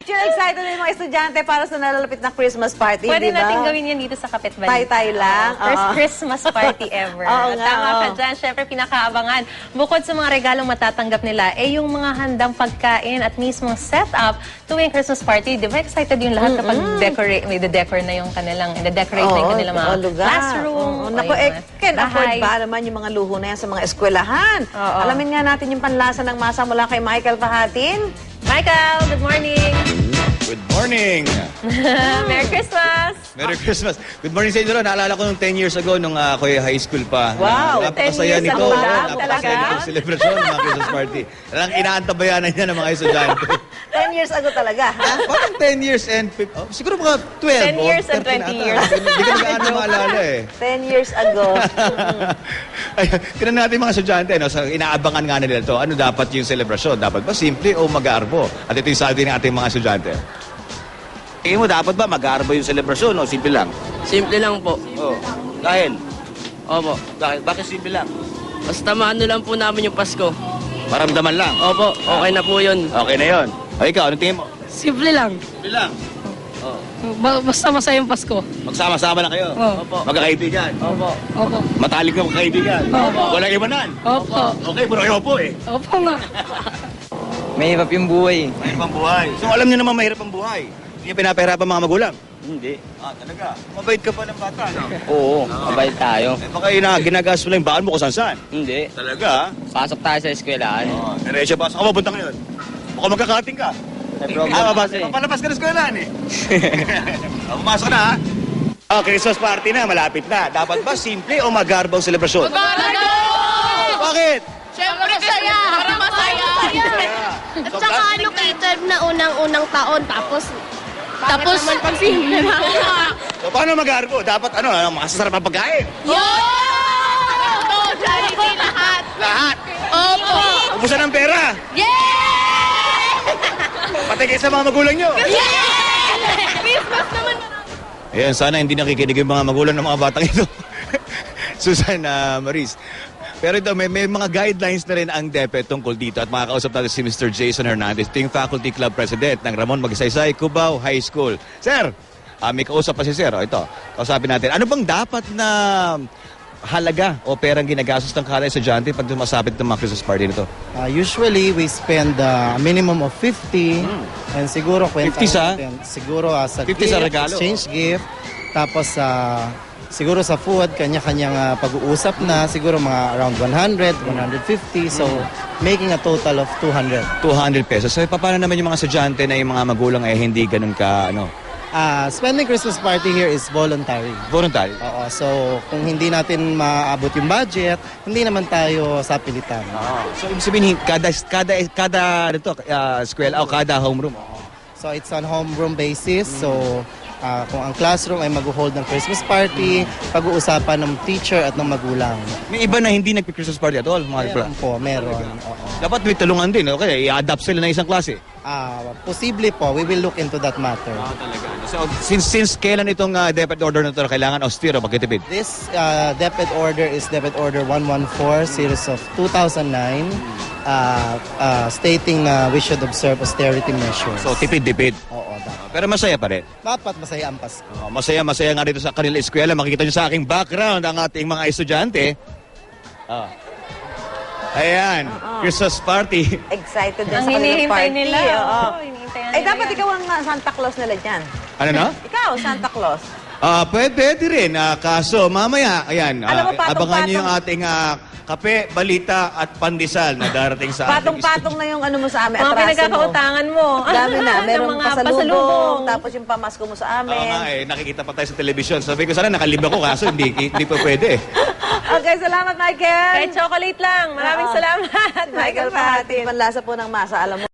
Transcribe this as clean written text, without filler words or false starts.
Sure, excited na yung mga estudyante para sa nalalapit na Christmas party, Pwede di ba? natin gawin yan dito sa Kapit Balita. Tay-tay lang. First Oo. Christmas party ever. Oo nga, Tama ka oo. dyan. Siyempre, pinakaabangan. Bukod sa mga regalong matatanggap nila, yung mga handang pagkain at mismong setup tuwing Christmas party. Di ba excited yung lahat kapag may decor na yung kanilang, decorate na yung kanilang mga lugar. classroom. Oo. Naku, can afford bahay. ba naman yung mga luho na yan sa mga eskwelahan? Oo. Alamin nga natin yung panlasa ng masa mula kay Michael Fahatin. Michael, good morning. Good morning! Merry Christmas! Merry Christmas! Good morning sa inyo. Naalala ko nung 10 years ago nung ako high school pa. Wow, Napakasaya 10 years nito. ago lang, Napakasaya talaga? nitong celebration ng mga Christmas party. Talagang inaantabayanan niya ng mga estudyante. 10 years ago talaga, ha? Parang 10 years and siguro mga 12 10 years and 13 20 ata. years. Hindi ko na gaano maalala eh. 10 years ago. Ay, tinan natin mga estudyante, no, sa inaabangan nga nila to, ano dapat yung celebration? Dapat ba simple o mag-arbo? At ito yung sabi ng ating mga estudyante. Tingin mo, dapat ba mag-arbo yung celebration o simple lang? Simple lang po. Oh. Dahil? Opo. Bakit simple lang? Basta maano lang po namin yung Pasko. Maramdaman lang. Opo, okay na po yun. Okay na yun. O ikaw, ano tingin mo? Simple lang. Simple lang. Oh. Basta masaya yung Pasko. Magsama-sama lang kayo. Opo. Magkakaibigan. Opo. Opo. Matalik na magkakaibigan. Opo. Walang iwanan. Opo. Okay, pero ayaw po eh. Opo nga. Mahirap yung buhay. Mahirap ang buhay. So alam niyo naman mahirap ang buhay. Hindi niya pinapahirapan mga magulang. Hindi. Ah, talaga. Mabait ka pa ng bata, no? Oo, mabait tayo. Eh, baka ginagas mo lang yung baon mo kung saan-saan. Hindi. Talaga, Pasok tayo sa eskwelahan. ah. Diretso ba? Saan ka mapunta ngayon? Baka magkakating ka. Palabas ka na eskwelahan eh. Pumasok na, ha? Oh, Christmas party na, malapit na. Dapat ba simple o magarbaw selebrasyon? Bakit? Siyempre masaya! Para masaya! At So, saka allocated na unang-unang taon, tapos naman pag simple na. So, paano magarbo? Dapat ano, masasarap ang pagkain. Ito, charity lahat! Lahat. Opo! Ubusan ng pera. Yay! Pati kayo sa mga magulang nyo. Yay! Christmas naman! Ayan, sana hindi nakikinig yung mga magulang ng mga batang ito. Susan, Maris. Pero ito, may mga guidelines na rin ang DepEd tungkol dito at makakausap natin si Mr. Jason Hernandez, ito yung Faculty Club President ng Ramon Magsaysay, Cubao High School. Sir, may kausap pa si Sir. Ito, kausapin natin. Ano bang dapat na halaga o perang ginagastos ng kada estudyante pag sumasapit ng mga Christmas party nito? Usually, we spend a minimum of 50 and siguro 50 sa? siguro sa 50 gift, sa regalo. exchange gift, tapos siguro sa food, kanya-kanyang pag-uusap na, siguro mga around 100, 150, so making a total of 200. 200 pesos. So, paano naman yung mga estudyante na yung mga magulang ay hindi ganun ka, Spending Christmas party here is voluntary. voluntary? Oo, so kung hindi natin maabot yung budget, hindi naman tayo sa pilitan. So, ibig sabihin, kada eskwela o kada homeroom. So it's on homeroom basis. So kung ang classroom ay mag-hold ng Christmas party, pag-uusapan ng teacher at ng magulang. May iba na hindi nagpi-Christmas party at all, mga Meron po, meron. Oo. Dapat may tulungan din, okay? I-adapt sila ng isang klase. Posible po, we will look into that matter. Talaga. So, since kailan itong DepEd order na ito kailangan austero pagkitipid? This DepEd order is DepEd Order 114, series of 2009, stating na we should observe austerity measures. So, tipid-tipid. Oo, dapat. Pero masaya pa rin. Dapat masaya ang Pasko. Masaya nga dito sa kanila eskwela. Makikita nyo sa aking background ang ating mga estudyante. Ayan, Christmas party. Excited din Ang sa kanilang hinihintay party. nila. Oo. Hinihintay Ay, nila dapat yan. ikaw ang Santa Claus nila dyan. Ano na? Ikaw, Santa Claus. Pwede rin. Kaso, mamaya, ayan, Alam mo, patong-patong. abangan nyo yung ating kape, balita at pandesal na darating sa ating Patong-patong na yung ano mo sa amin, Mga atraso mo. pinagkakautangan mo. Dami na. Ng Merong mga pasalubong, tapos yung pamasko mo sa Oo nga amin. nakikita pa tayo sa telebisyon. Sabi ko sana nakalibra ko kaso hindi pa pwede. Okay, salamat, Michael. Kahit chocolate lang. Maraming salamat, Michael Fahatin, panlasa po ng masa, alam mo.